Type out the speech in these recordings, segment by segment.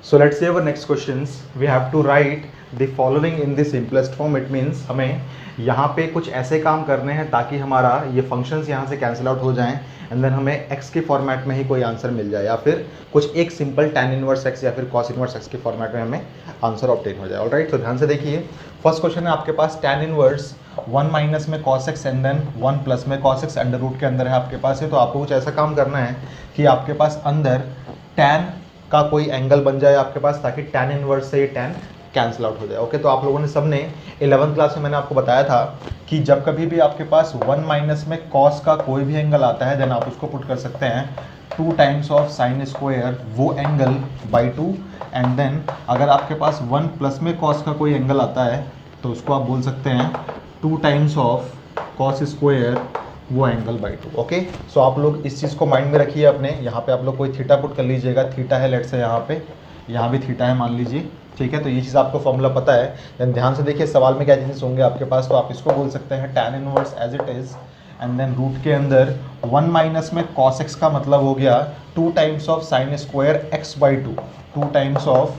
So let's say our next questions. We have to write the following in the simplest form. It means हमें यहाँ पे कुछ ऐसे काम करने हैं ताकि हमारा ये फंक्शंस यहाँ से कैंसिल आउट हो जाएं एंड देन हमें x के फॉर्मेट में ही कोई आंसर मिल जाए या फिर कुछ एक सिंपल tan इनवर्स x या फिर cos इनवर्स x के फॉर्मेट में हमें आंसर ऑब्टेन हो जाए. ऑलराइट, तो ध्यान से देखिए. फर्स्ट क्वेश्चन है आपके पास tan इनवर्स 1 माइनस में cos x and then 1 plus में cos x अंडर रूट के अंदर है आपके पास है. तो आपको कुछ ऐसा काम करना है कि आपके पास अंदर tan का कोई एंगल बन जाए आपके पास ताकि tan इनवर्स से ये tan कैंसिल आउट हो जाए. ओके, तो आप लोगों ने सबने 11th क्लास में मैंने आपको बताया था कि जब कभी भी आपके पास 1 माइनस में cos का कोई भी एंगल आता है देन आप उसको पुट कर सकते हैं 2 टाइम्स ऑफ साइन स्क्वायर वो एंगल बाई 2 एंड देन अगर आपके पास 1 प्लस में cos का कोई एंगल आता है तो उसको आप बोल सकते हैं 2 टाइम्स ऑफ cos स्क्वायर वो एंगल बाई 2. ओके, सो आप लोग इस चीज़ को माइंड में रखिए अपने. यहाँ पे आप लोग कोई थीटा पुट कर लीजिएगा. थीटा है लेट से यहाँ भी थीटा है मान लीजिए. ठीक है, तो ये चीज़ आपको फॉर्मूला पता है. देन ध्यान से देखिए सवाल में क्या चीज़ें होंगे आपके पास. तो आप इसको बोल सकते हैं tan inverse as it is and then root के अंदर 1 माइनस में cos x का मतलब हो गया 2 times of sine square x by 2. 2 times of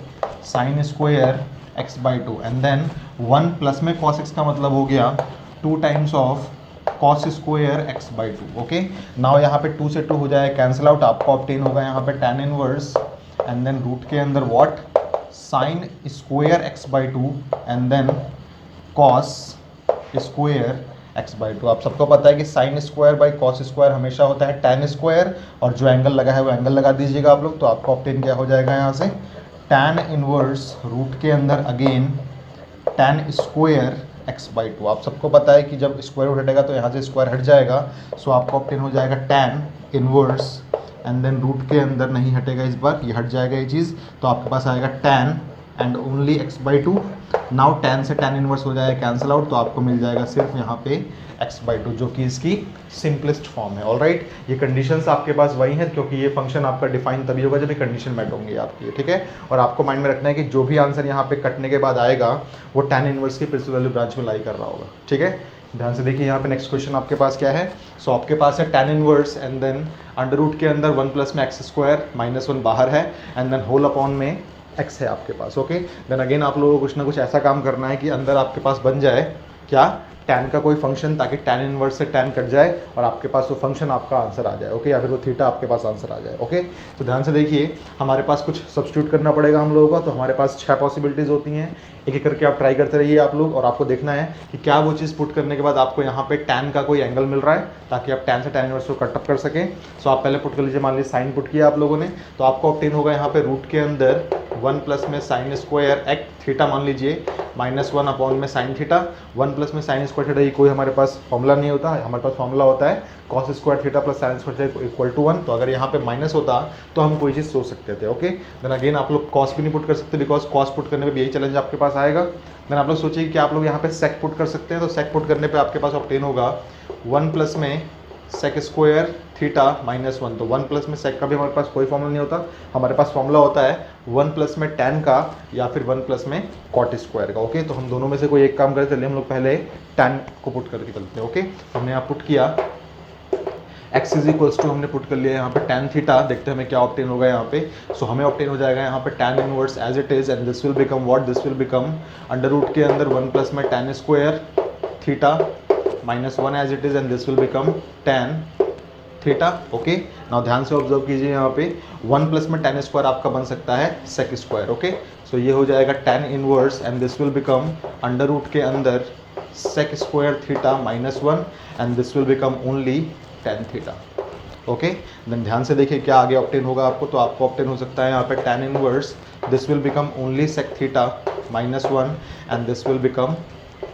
sine square x by 2 and then 1 plus में cos x का मतलब हो गया 2 times of cos square x by 2. Okay, now यहाँ पे 2 से 2 हो जाए कैंसिल आउट. आपको ऑब्टेन होगा यहाँ पे tan inverse and then root के अंदर what sine square x by 2 and then cos square x by 2. आप सबको पता है कि sine square by cos square हमेशा होता है tan स्क्वायर और जो एंगल लगा है वो एंगल लगा दीजिएगा आप लोग. तो आपको ऑब्टेन क्या हो जाएगा यहाँ से tan इनवर्स रूट के अंदर again tan square x by 2. आप सबको पता है कि जब स्क्वायर रूट हटेगा तो यहाँ से स्क्वायर हट जाएगा. सो आपको ऑब्टेन हो जाएगा tan inverse and then root के अंदर नहीं हटेगा इस बार, ये हट जाएगा ये चीज़. तो आपके पास आएगा tan and only x by 2. Now tan से tan इनवर्स हो जाएगा कैंसिल आउट. तो आपको मिल जाएगा सिर्फ यहाँ पे x बाई 2 जो कि इसकी सिंपलेस्ट फॉर्म है. ऑलराइट, ये कंडीशंस आपके पास वही हैं क्योंकि ये फंक्शन आपका डिफाइन तभी होगा जब ये कंडीशन मेट होंगी आपकी. ठीक है, और आपको माइंड में रखना है कि जो भी आंसर यहाँ पे कटने के बाद आएगा वो tan इनवर्स की प्रिंसिपल वैल्यू ब्रांच में लाई कर रहा होगा. ठीक है, ध्यान से देखिए यहाँ पे नेक्स्ट क्वेश्चन आपके पास क्या है. सो आपके पास है tan inverse and then under root के अंदर 1 प्लस में x स्क्वायर माइनस 1 बाहर है एंड देन होल अपॉन में x है आपके पास. ओके, देन अगेन आप लोगों को कुछ ना कुछ ऐसा काम करना है कि अंदर आपके पास बन जाए क्या tan का कोई फंक्शन ताकि tan इनवर्स से tan कट जाए और आपके पास वो फंक्शन आपका आंसर आ जाए. ओके, या फिर वो थीटा आपके पास आंसर आ जाए. ओके, तो ध्यान से देखिए हमारे पास कुछ सब्स्टिट्यूट करना पड़ेगा हम लोगों का. तो हमारे पास 6 पॉसिबिलिटीज़ होती हैं. एक एक करके आप ट्राई करते रहिए आप लोग और आपको देखना है कि क्या वो चीज़ पुट करने के बाद आपको यहाँ पे tan का कोई एंगल मिल रहा है ताकि आप tan से tan इनवर्स को कटअप कर सकें. सो आप पहले पुट कर लीजिए. मान लीजिए साइन पुट किया आप लोगों ने तो आपको ऑब्टेन होगा यहाँ पे रूट के अंदर 1 प्लस में साइन स्क्वायर x थीटा मान लीजिए माइनस 1 अपॉन में साइन थीटा. 1 प्लस में साइन स्क्वायर थीटा ये कोई हमारे पास फॉर्मूला नहीं होता. हमारे पास फॉर्मूला होता है cos square theta plus sine square theta equal to 1. तो अगर यहाँ पे माइनस होता तो हम कोई चीज़ सोच सकते थे. ओके, देन अगेन आप लोग cos भी नहीं पुट कर सकते बिकॉज cos पुट करने में भी यही चैलेंज आपके पास आएगा. देन आप लोग सोचिए कि आप लोग यहाँ पे sec पुट कर सकते हैं. तो sec पुट करने पे आपके पास ऑब्टेन होगा 1 प्लस में sec स्क्वायर थीटा माइनस 1. तो 1 प्लस में sec का भी हमारे पास कोई फॉर्मूला नहीं होता. हमारे पास फॉर्मूला होता है 1 प्लस में tan का या फिर 1 प्लस में cot स्क्वायर का. ओके, तो हम दोनों में से कोई एक काम करें. चलिए हम लोग पहले tan को पुट करके चलते हैं. ओके, हमने यहाँ पुट किया x इज इक्वल्स टू हमने पुट कर लिया यहाँ पे tan थीटा. देखते हैं हमें क्या ऑब्टेन होगा यहाँ पे. सो हमें ऑब्टेन हो जाएगा यहाँ पे tan inverse as it is and this will become what, this will become under root के अंदर 1 प्लस में tan square theta minus 1 as it is and this will become tan theta. Okay, now ध्यान से observe कीजिए यहाँ पे 1 plus में tan square आपका बन सकता है sec स्क्वायर. ओके, सो ये हो जाएगा tan inverse and this will become under root के अंदर sec square theta minus 1 and this will become only tan theta. Okay, then ध्यान से देखिए क्या आगे ऑब्टेन होगा आपको. तो आपको ऑब्टेन हो सकता है यहाँ पे tan inverse this will become only sec theta minus 1 and this will become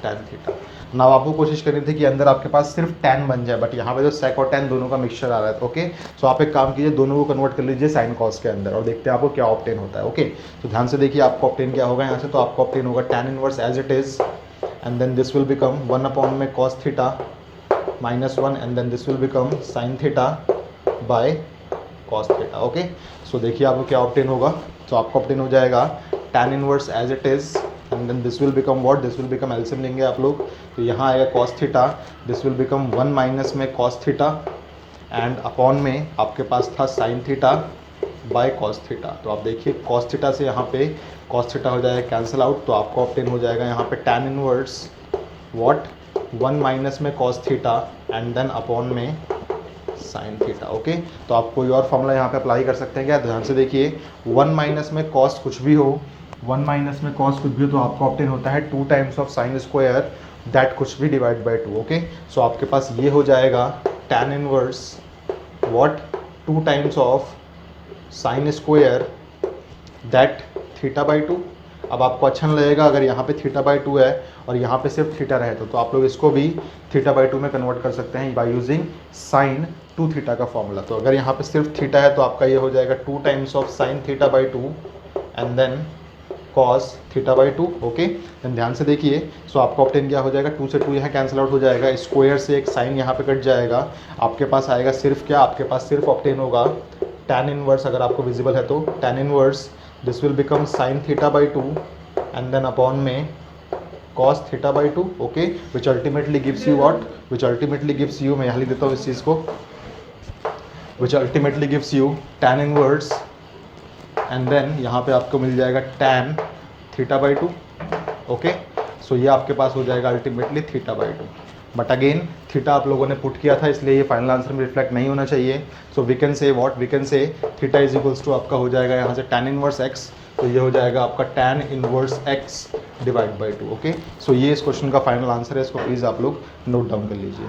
tan theta. Now आपको कोशिश करनी थी कि अंदर आपके पास सिर्फ tan बन जाए बट यहाँ पे जो sec और tan दोनों का मिक्सचर आ रहा है. ओके, सो आप एक काम कीजिए दोनों को कन्वर्ट कर लीजिए sin cos के अंदर और देखते हैं आपको क्या ऑब्टेन होता है. ओके, तो ध्यान से देखिए आपको ऑब्टेन क्या होगा यहाँ से. तो आपको ऑब्टेन होगा tan inverse as it is and then this will become 1 upon में cos theta minus 1 and then this will become sin theta by cos theta. Okay, so देखिए आपको क्या ऑब्टेन होगा. तो आपको ऑब्टेन हो जाएगा tan inverse as it is and then this will become what, this will become LCM लेंगे आप लोग. तो यहाँ आएगा cos theta, this will become 1 minus में cos थीटा एंड अपॉन में आपके पास था sin theta by cos theta. तो आप देखिए कॉस थीटा से यहाँ पे कॉस थीटा हो जाएगा कैंसिल आउट, तो आपको ऑब्टेन हो जाएगा यहाँ पे tan इनवर्स व्हाट 1 माइनस में cos theta and then upon में साइन थीटा। ओके, तो आप कोई और फॉर्मूला यहाँ पे अप्लाई कर सकते हैं क्या? ध्यान से देखिए 1 माइनस में कॉस कुछ भी हो, 1 माइनस में कॉस कुछ भी हो तो आपको ऑब्टेन होता है 2 times of sine square that कुछ भी डिवाइड बाय 2। ओके, सो आपके पास ये हो जाएगा tan इनवर्स what 2 times of sine square that theta by 2। अब आपको अच्छा नहीं लगेगा अगर यहाँ पे थीटा बाई 2 है और यहाँ पे सिर्फ थीटा रहे तो आप लोग इसको भी थीटा बाई 2 में कन्वर्ट कर सकते हैं बाय यूजिंग साइन 2 थीटा का फॉर्मूला। तो अगर यहाँ पे सिर्फ थीटा है तो आपका ये हो जाएगा 2 times of sine theta by 2 and then cos theta by 2। Okay, then ध्यान से देखिए, सो आपका ऑब्टेन क्या हो जाएगा, 2 से 2 यहाँ कैंसिल आउट हो जाएगा, स्क्वायर से एक साइन यहाँ पे कट जाएगा, आपके पास आएगा सिर्फ क्या, आपके पास सिर्फ ऑब्टेन होगा tan इनवर्स, अगर आपको विजिबल है तो tan inverse this will become sine theta by 2 and then upon में cos theta by 2। Okay, which ultimately gives you what, which ultimately gives you, मैं यहाँ लिख देता हूँ इस चीज़ को, which ultimately gives you tan inverse and then यहाँ पे आपको मिल जाएगा tan theta by 2। Okay, so ये आपके पास हो जाएगा ultimately theta by 2, but again theta आप लोगों ने पुट किया था इसलिए ये फाइनल आंसर में रिफ्लेक्ट नहीं होना चाहिए। So we can say what, we can say theta is equals to आपका हो जाएगा यहाँ से tan इनवर्स x, तो ये हो जाएगा आपका tan inverse x divide by 2। Okay, so ये इस क्वेश्चन का फाइनल आंसर है, इसको प्लीज़ आप लोग नोट डाउन कर लीजिए।